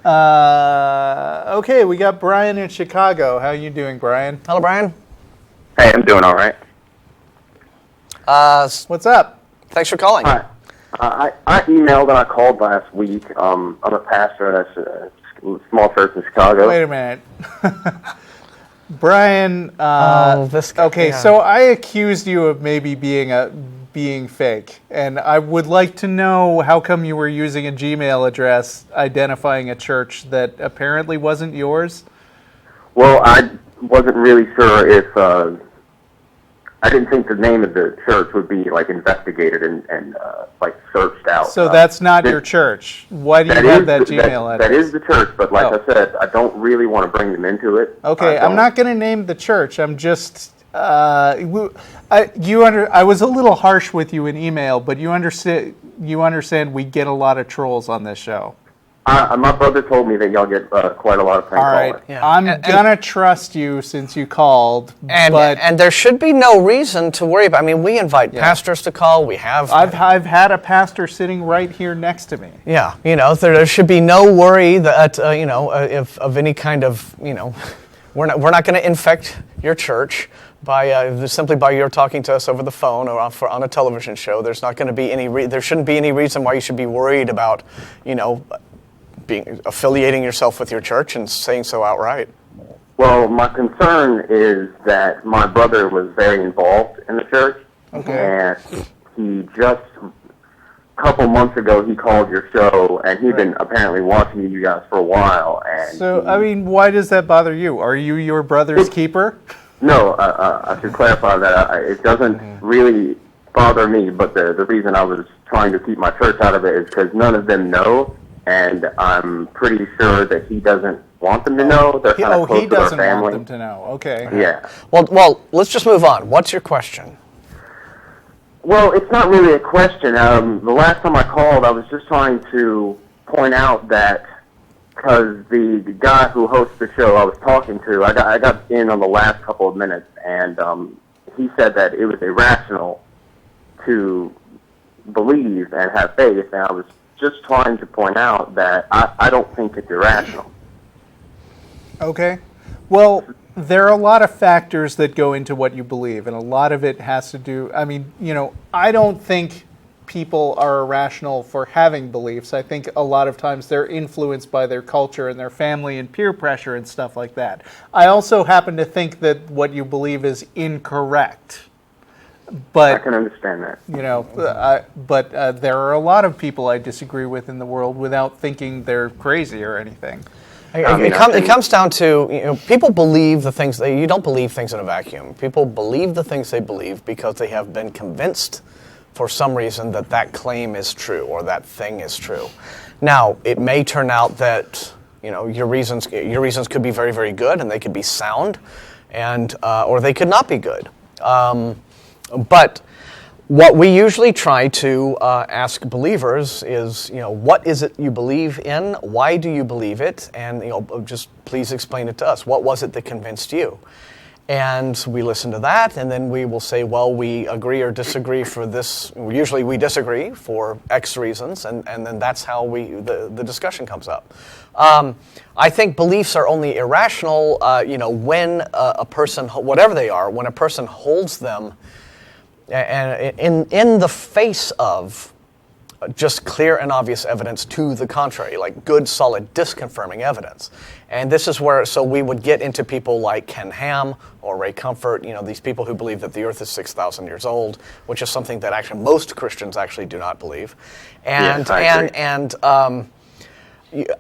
Okay, we got Brian in Chicago. How are you doing, Brian? Hello, Brian. Hey, I'm doing all right. What's up? Thanks for calling. Hi. I emailed and I called last week. I'm a pastor at a small church in Chicago. Wait a minute. Brian, this guy, okay, yeah. so I accused you of maybe being fake, and I would like to know how come you were using a Gmail address identifying a church that apparently wasn't yours? Well, I wasn't really sure if I didn't think the name of the church would be like investigated and like searched out. So that's not your church. Why do you have that Gmail address? That is the church, but like I said, I don't really want to bring them into it. Okay, I'm not going to name the church. I'm just I was a little harsh with you in email, but you understand we get a lot of trolls on this show. My brother told me that y'all get quite a lot of prank All right, callers. yeah. I'm gonna trust you since you called, and there should be no reason to worry about. I mean, we invite pastors to call. We have. I've had a pastor sitting right here next to me. Yeah, there should be no worry that if of any kind of we're not going to infect your church by simply by your talking to us over the phone or on a television show. There's not going to be any. There shouldn't be any reason why you should be worried about affiliating yourself with your church and saying so outright. Well, my concern is that my brother was very involved in the church, and he just a couple months ago he called your show, and he'd been apparently watching you guys for a while. And so, I mean, why does that bother you? Are you your brother's keeper? No, I should clarify that it doesn't really bother me, but the reason I was trying to keep my church out of it is because none of them know. And I'm pretty sure that he doesn't want them to know. They're kind of close to their family. He doesn't want them to know. Okay. Yeah. Well, let's just move on. What's your question? Well, it's not really a question. The last time I called, I was just trying to point out that because the guy who hosts the show I was talking to, I got in on the last couple of minutes, and he said that it was irrational to believe and have faith, and I was just trying to point out that I don't think it's irrational. Okay. Well, there are a lot of factors that go into what you believe, and a lot of it has to do, I mean, I don't think people are irrational for having beliefs. I think a lot of times they're influenced by their culture and their family and peer pressure and stuff like that. I also happen to think that what you believe is incorrect. But I can understand that. But there are a lot of people I disagree with in the world without thinking they're crazy or anything. It comes down to, people believe the things, you don't believe things in a vacuum. People believe the things they believe because they have been convinced for some reason that claim is true or that thing is true. Now, it may turn out that, your reasons could be very, very good and they could be sound, and or they could not be good. But what we usually try to ask believers is, what is it you believe in? Why do you believe it? And, just please explain it to us. What was it that convinced you? And we listen to that, and then we will say, well, we agree or disagree for this. Usually we disagree for X reasons, and then that's how the discussion comes up. I think beliefs are only irrational, when a person, whatever they are, when a person holds them and in the face of just clear and obvious evidence to the contrary, like good, solid, disconfirming evidence. And this is where, so we would get into people like Ken Ham or Ray Comfort, these people who believe that the earth is 6,000 years old, which is something that actually most Christians actually do not believe. And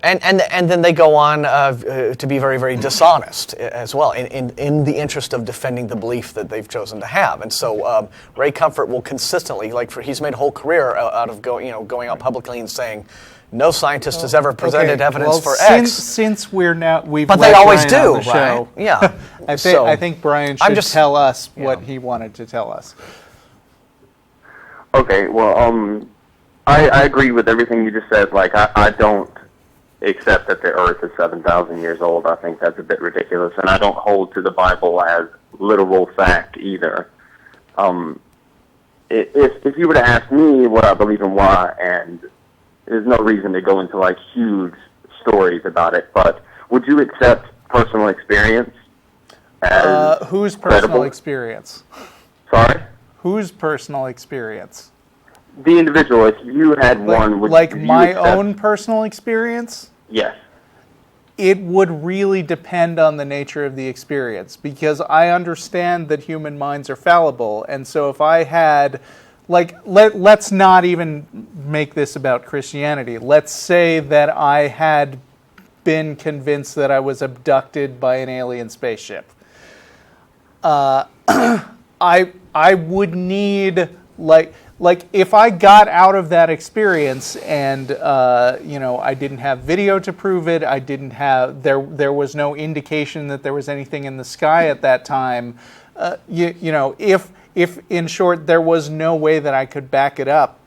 And then they go on to be very, very dishonest as well in the interest of defending the belief that they've chosen to have. And so Ray Comfort will consistently, he's made a whole career out of going out publicly and saying, no scientist has ever presented evidence for X. Since we've but they always Brian do, on the right? Show, Yeah. I think Brian should tell us what he wanted to tell us. Okay, well, I agree with everything you just said. I don't accept that the earth is 7,000 years old. I think that's a bit ridiculous, and I don't hold to the Bible as literal fact either. If you were to ask me what I believe and why, and there's no reason to go into huge stories about it, but would you accept personal experience as whose credible? personal experience? Sorry? Whose personal experience? The individual, if you had one, would like you my accept? own personal experience? Yes. It would really depend on the nature of the experience, because I understand that human minds are fallible, and so if I had, like, let's not even make this about Christianity. Let's say that I had been convinced that I was abducted by an alien spaceship. I would need, like if I got out of that experience and I didn't have video to prove it, I didn't have there was no indication that there was anything in the sky at that time. If in short there was no way that I could back it up,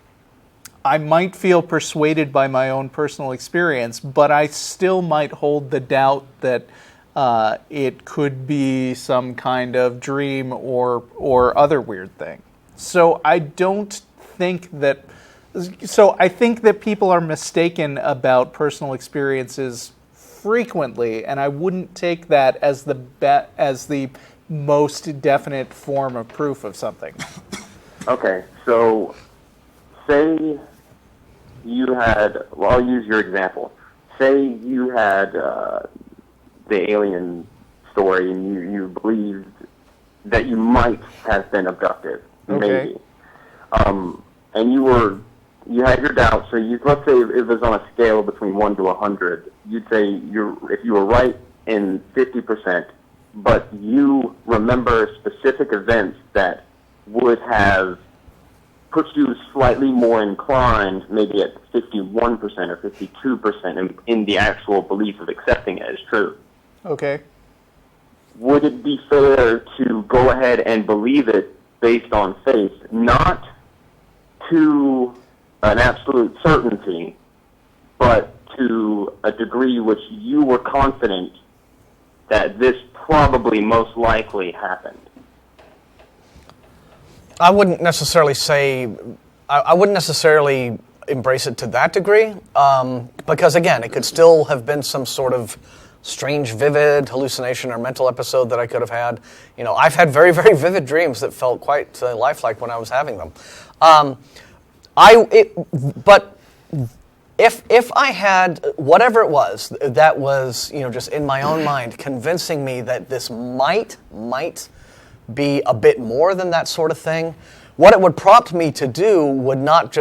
I might feel persuaded by my own personal experience, but I still might hold the doubt that it could be some kind of dream or other weird thing. So I think that people are mistaken about personal experiences frequently, and I wouldn't take that as the most definite form of proof of something. Okay, so say you had, well, I'll use your example. Say you had the alien story and you believed that you might have been abducted, maybe. And you had your doubts, so let's say it was on a scale between 1 to 100, you'd say if you were right in 50%, but you remember specific events that would have put you slightly more inclined, maybe at 51% or 52% in the actual belief of accepting it as true. Okay. Would it be fair to go ahead and believe it based on faith, not to an absolute certainty, but to a degree which you were confident that this probably most likely happened? I wouldn't necessarily say, I wouldn't necessarily embrace it to that degree, because again, it could still have been some sort of strange, vivid hallucination or mental episode that I could have had. I've had very, very vivid dreams that felt quite lifelike when I was having them. But if I had whatever it was that was, just in my own mind, convincing me that this might be a bit more than that sort of thing, what it would prompt me to do would not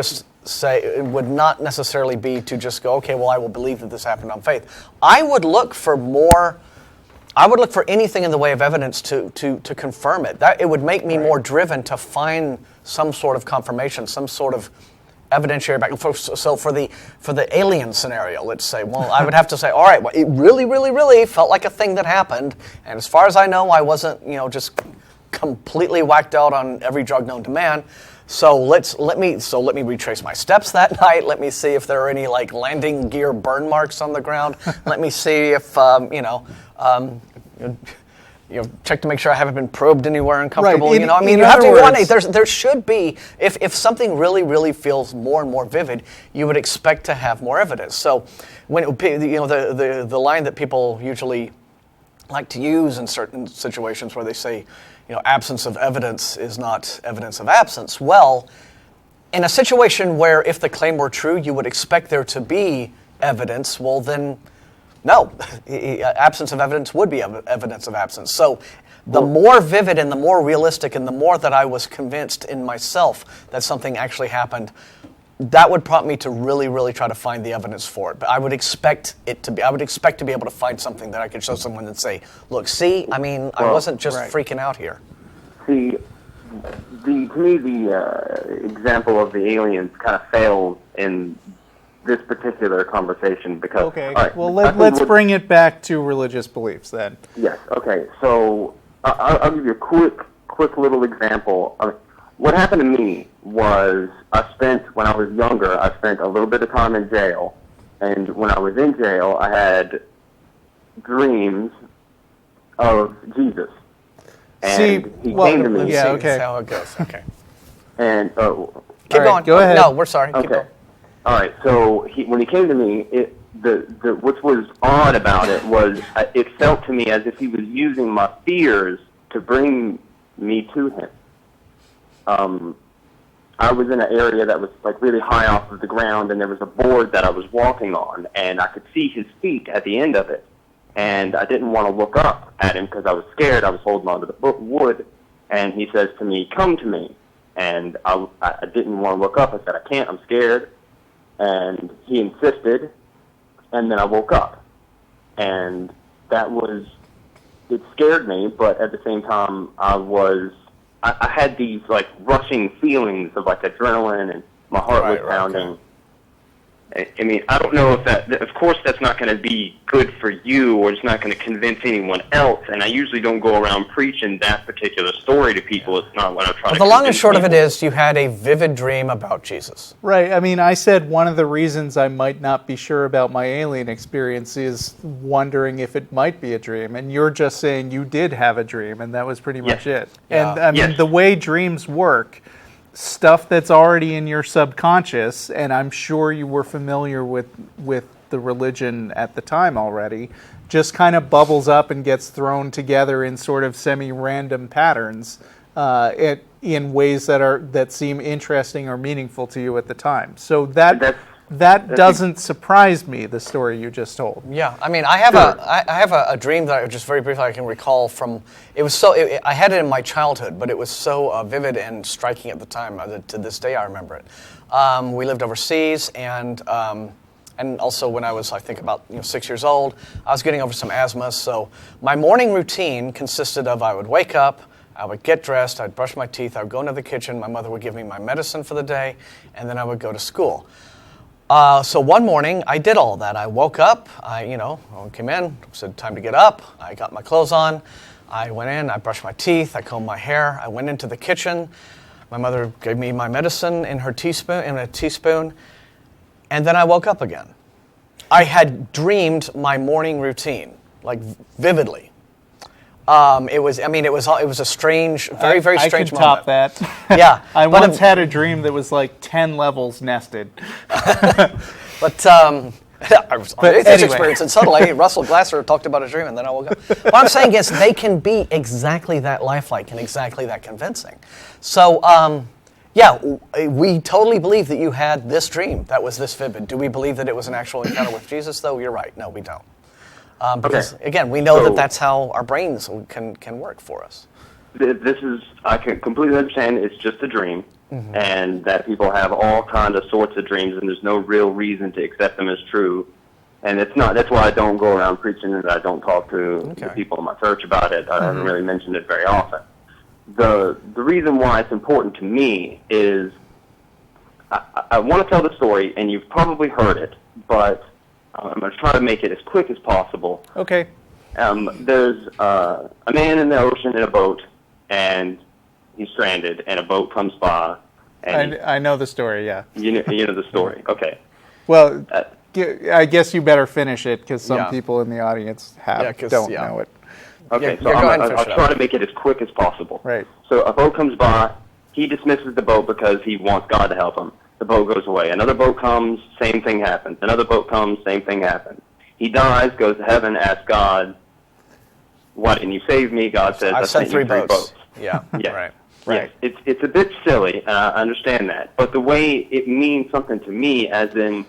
necessarily be to just go, okay, well, I will believe that this happened on faith. I would look for anything in the way of evidence to confirm it. It would make me more driven to find some sort of confirmation, some sort of evidentiary back. So for the alien scenario, let's say, well, I would have to say, all right, well, it really, really, really felt like a thing that happened, and as far as I know, I wasn't, just completely whacked out on every drug known to man. So let me retrace my steps that night. Let me see if there are any landing gear burn marks on the ground. Let me see if check to make sure I haven't been probed anywhere uncomfortable. Right. You have to want it. There should be, if something really, really feels more and more vivid, you would expect to have more evidence. So when the line that people usually like to use in certain situations where they say, absence of evidence is not evidence of absence. Well, in a situation where if the claim were true, you would expect there to be evidence, well then, no. Absence of evidence would be evidence of absence. So the more vivid and the more realistic and the more that I was convinced in myself that something actually happened, that would prompt me to really, really try to find the evidence for it. But I would expect to be able to find something that I could show someone and say, look, see, I wasn't just freaking out here. See, to me, the example of the aliens kind of fails in this particular conversation because... Okay, right, well, let's bring it back to religious beliefs then. Yes, okay. So I'll give you a quick little example. What happened to me was when I was younger, I spent a little bit of time in jail. And when I was in jail, I had dreams of Jesus. And he came to me. Yeah, okay. That's how it goes. Okay. And keep going. Go ahead. No, we're sorry. Okay. Keep going. All right. So when he came to me, what was odd about it was it felt to me as if he was using my fears to bring me to him. I was in an area that was like really high off of the ground, and there was a board that I was walking on, and I could see his feet at the end of it. And I didn't want to look up at him because I was scared. I was holding onto the wood, and he says to me, "Come to me." And I didn't want to look up. I said, "I can't, I'm scared." And he insisted, and then I woke up. And it scared me, but at the same time, I had these like rushing feelings of like adrenaline, and my heart was pounding. Okay. I mean, I don't know if of course that's not going to be good for you, or it's not going to convince anyone else, and I usually don't go around preaching that particular story to people. It's not what I'm trying to do. But the long and short of it is, you had a vivid dream about Jesus. Right. I mean, I said one of the reasons I might not be sure about my alien experience is wondering if it might be a dream, and you're just saying you did have a dream, and that was pretty much it. Yeah. And I mean, the way dreams work, stuff that's already in your subconscious, and I'm sure you were familiar with the religion at the time already, just kind of bubbles up and gets thrown together in sort of semi-random patterns in ways that seem interesting or meaningful to you at the time. So that doesn't surprise me, the story you just told. Yeah, I mean, I have a dream that I just very briefly I can recall from. It was I had it in my childhood, but it was so vivid and striking at the time. To this day, I remember it. We lived overseas, and also when I was, I think, about 6 years old, I was getting over some asthma. So my morning routine consisted of I would wake up, I would get dressed, I'd brush my teeth, I would go into the kitchen, my mother would give me my medicine for the day, and then I would go to school. So one morning, I did all that. I woke up, I came in, said time to get up. I got my clothes on. I went in, I brushed my teeth, I combed my hair. I went into the kitchen. My mother gave me my medicine in a teaspoon, and then I woke up again. I had dreamed my morning routine, like vividly. It was a strange, very, very strange moment. I can top that. Yeah. I once had a dream that was like 10 levels nested. But I was on Atheist Experience, and suddenly Russell Glasser talked about a dream, and then I woke up. What I'm saying is they can be exactly that lifelike and exactly that convincing. So, we totally believe that you had this dream that was this vivid. Do we believe that it was an actual encounter with Jesus, though? You're right. No, we don't. Because, again, we know that that's how our brains can work for us. I can completely understand it's just a dream, and that people have all kinds of sorts of dreams, and there's no real reason to accept them as true. And that's why I don't go around preaching, and I don't talk to the people in my church about it. I haven't really mentioned it very often. The reason why it's important to me is I want to tell the story, and you've probably heard it, but I'm going to try to make it as quick as possible. Okay. There's a man in the ocean in a boat, and he's stranded, and a boat comes by. And I know the story, yeah. You know the story, okay. Well, I guess you better finish it, because some people in the audience don't know it. Okay, so I'll try to make it as quick as possible. Right. So a boat comes by, he dismisses the boat because he wants God to help him. The boat goes away. Another boat comes, same thing happens. Another boat comes, same thing happens. He dies, goes to heaven, asks God, "Why didn't you save me?" God says, "I sent three boats. Yeah, Right. Yes, it's a bit silly, and I understand that. But the way it means something to me, as in,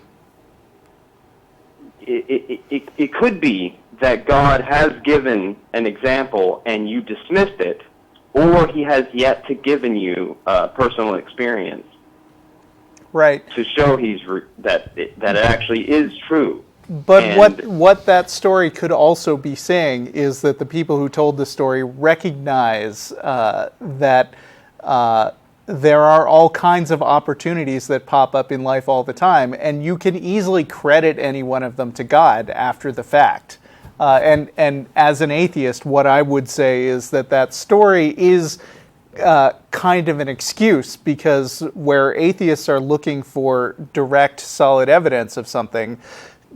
it could be that God has given an example and you dismissed it, or he has yet to given you a personal experience. Right. To show that it actually is true. But what that story could also be saying is that the people who told the story recognize that there are all kinds of opportunities that pop up in life all the time, and you can easily credit any one of them to God after the fact. And as an atheist, what I would say is that story is kind of an excuse, because where atheists are looking for direct, solid evidence of something,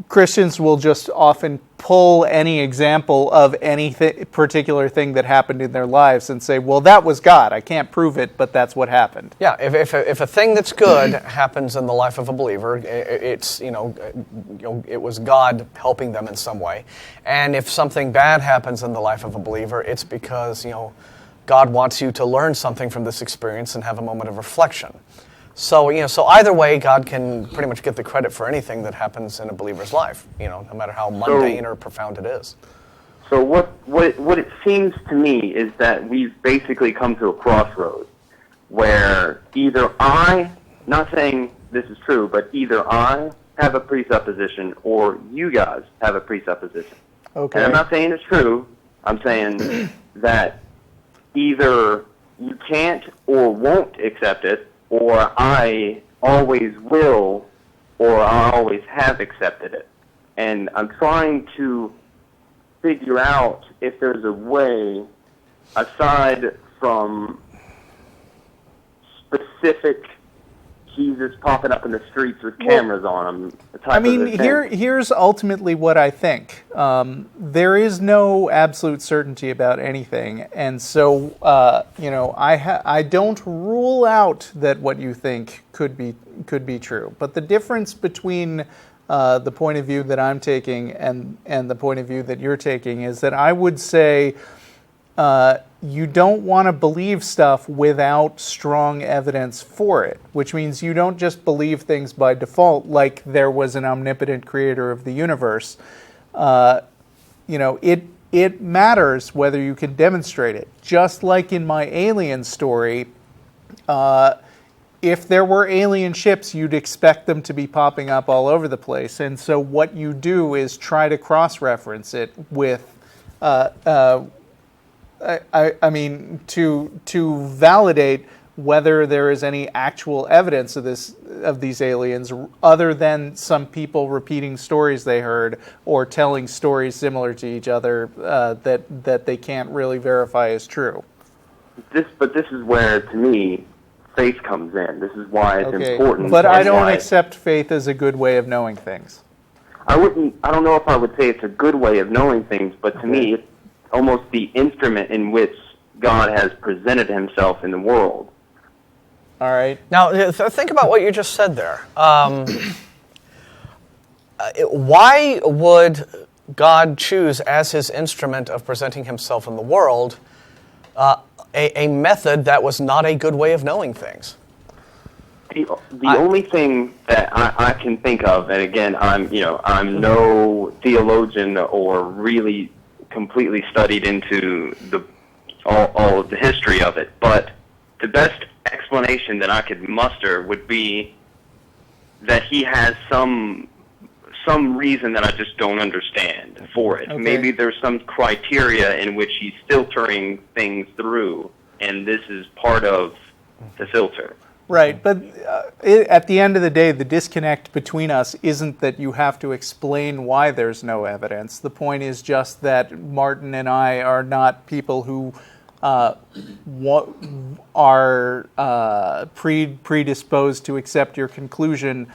Christians will just often pull any example of any particular thing that happened in their lives and say, well, that was God. I can't prove it, but that's what happened. Yeah, if a thing that's good happens in the life of a believer, it's, it was God helping them in some way. And if something bad happens in the life of a believer, it's because, God wants you to learn something from this experience and have a moment of reflection. So, so either way, God can pretty much get the credit for anything that happens in a believer's life, no matter how mundane or profound it is. So what it seems to me is that we've basically come to a crossroads where either not saying this is true, but either I have a presupposition or you guys have a presupposition. Okay. And I'm not saying it's true. I'm saying that either you can't or won't accept it, or I always will, or I always have accepted it. And I'm trying to figure out if there's a way, aside from specific Jesus popping up in the streets with cameras on them. Here's ultimately what I think. There is no absolute certainty about anything, and so I don't rule out that what you think could be true. But the difference between the point of view that I'm taking and the point of view that you're taking is that I would say you don't want to believe stuff without strong evidence for it, which means you don't just believe things by default like there was an omnipotent creator of the universe. It matters whether you can demonstrate it. Just like in my alien story, if there were alien ships, you'd expect them to be popping up all over the place. And so what you do is try to cross-reference it with to validate whether there is any actual evidence of these aliens other than some people repeating stories they heard or telling stories similar to each other that they can't really verify as true. But this is where, to me, faith comes in. This is why it's important. But I don't accept faith as a good way of knowing things. I don't know if I would say it's a good way of knowing things, but to me, it's almost the instrument in which God has presented himself in the world. All right. Now, think about what you just said there. Why would God choose as his instrument of presenting himself in the world a method that was not a good way of knowing things? The only thing that I can think of, and again, I'm no theologian or really completely studied into all of the history of it, but the best explanation that I could muster would be that he has some reason that I just don't understand for it. Okay. Maybe there's some criteria in which he's filtering things through, and this is part of the filter. Right, but at the end of the day, the disconnect between us isn't that you have to explain why there's no evidence. The point is just that Martin and I are not people who are predisposed to accept your conclusion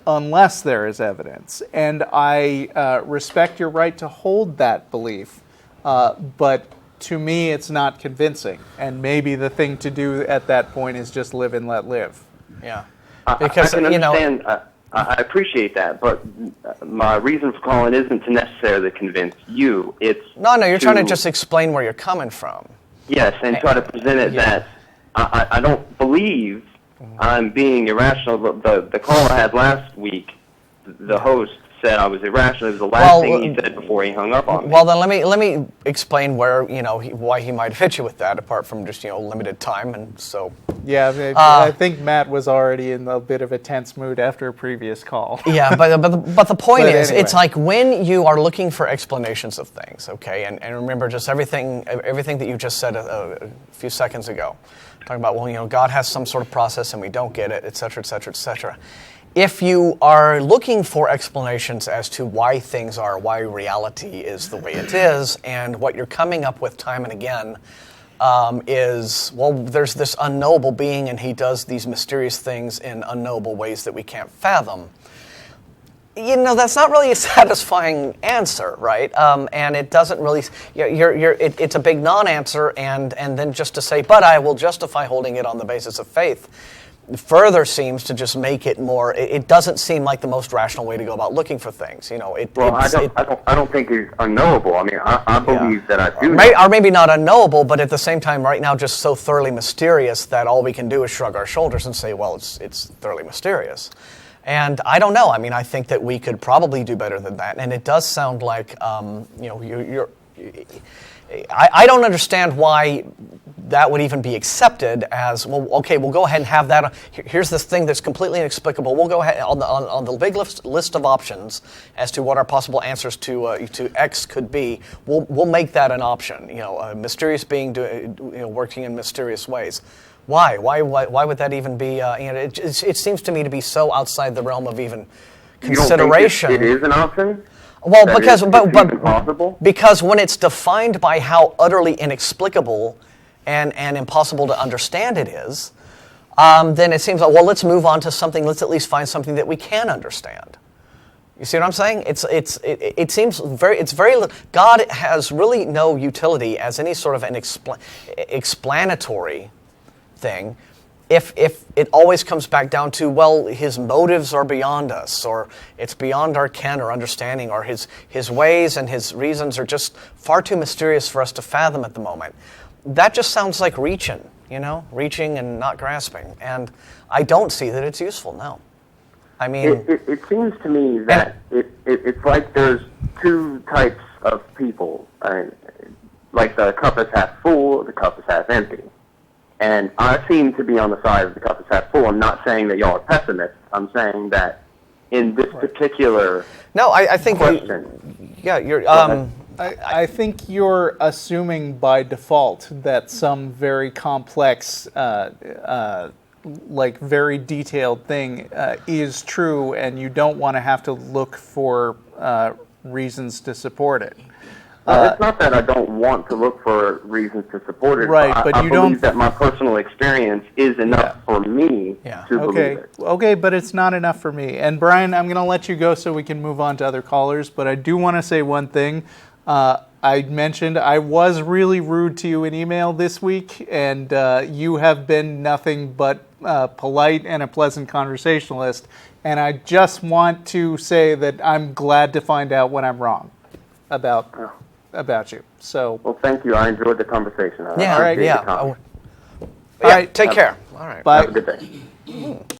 unless there is evidence. And I respect your right to hold that belief, but to me, it's not convincing, and maybe the thing to do at that point is just live and let live. Yeah, because I can understand. I appreciate that, but my reason for calling isn't to necessarily convince you. It's no. You're trying to just explain where you're coming from. Yes, and try to present it that I don't believe I'm being irrational. The call I had last week, the host said I was irrational. It was the last thing he said before he hung up on me. Well, then let me explain where why he might have hit you with that, apart from just limited time, and so. Yeah, I think Matt was already in a bit of a tense mood after a previous call. Yeah, but the point is, anyway. It's like when you are looking for explanations of things, okay, and remember just everything that you just said a few seconds ago, talking about God has some sort of process and we don't get it, et cetera, et cetera, et cetera. If you are looking for explanations as to why things are, why reality is the way it is, and what you're coming up with time and again is, there's this unknowable being and he does these mysterious things in unknowable ways that we can't fathom. That's not really a satisfying answer, right? And it doesn't really. It's a big non-answer, and then just to say, but I will justify holding it on the basis of faith, further seems to just make it more. It doesn't seem like the most rational way to go about looking for things. I don't think it's unknowable. I mean, I believe that I do. Or maybe not unknowable, but at the same time, right now, just so thoroughly mysterious that all we can do is shrug our shoulders and say, well, it's thoroughly mysterious. And I don't know. I mean, I think that we could probably do better than that. And it does sound like, I don't understand why that would even be accepted as, well, okay, we'll go ahead and have that. Here's this thing that's completely inexplicable. We'll go ahead on the big list of options as to what our possible answers to X could be. We'll make that an option. A mysterious being working in mysterious ways. Why? Why would that even be? It seems to me to be so outside the realm of even consideration. You don't think it is an option? Well, Possible? Because when it's defined by how utterly inexplicable and impossible to understand it is, then it seems like, well, let's move on to something. Let's at least find something that we can understand. You see what I'm saying? It seems very. God has really no utility as any sort of an explanatory thing, if it always comes back down to, well, his motives are beyond us, or it's beyond our ken or understanding, or his ways and his reasons are just far too mysterious for us to fathom at the moment. That just sounds like reaching and not grasping. And I don't see that it's useful, no. I mean... It seems to me that it's like there's two types of people. Like the cup is half full, the cup is half empty. And I seem to be on the side of the cup is half full. I'm not saying that y'all are pessimists. I'm saying that in this particular I think question... you're... I think you're assuming by default that some very complex, very detailed thing is true, and you don't want to have to look for reasons to support it. It's not that I don't want to look for reasons to support it. Right, but I you believe don't... that my personal experience is enough for me to believe it. Okay, but it's not enough for me. And Brian, I'm going to let you go so we can move on to other callers, but I do want to say one thing. I mentioned I was really rude to you in email this week, and you have been nothing but polite and a pleasant conversationalist. And I just want to say that I'm glad to find out when I'm wrong about you. So, well, thank you. I enjoyed the conversation. All right. Take care. All right. Bye. Have a good day.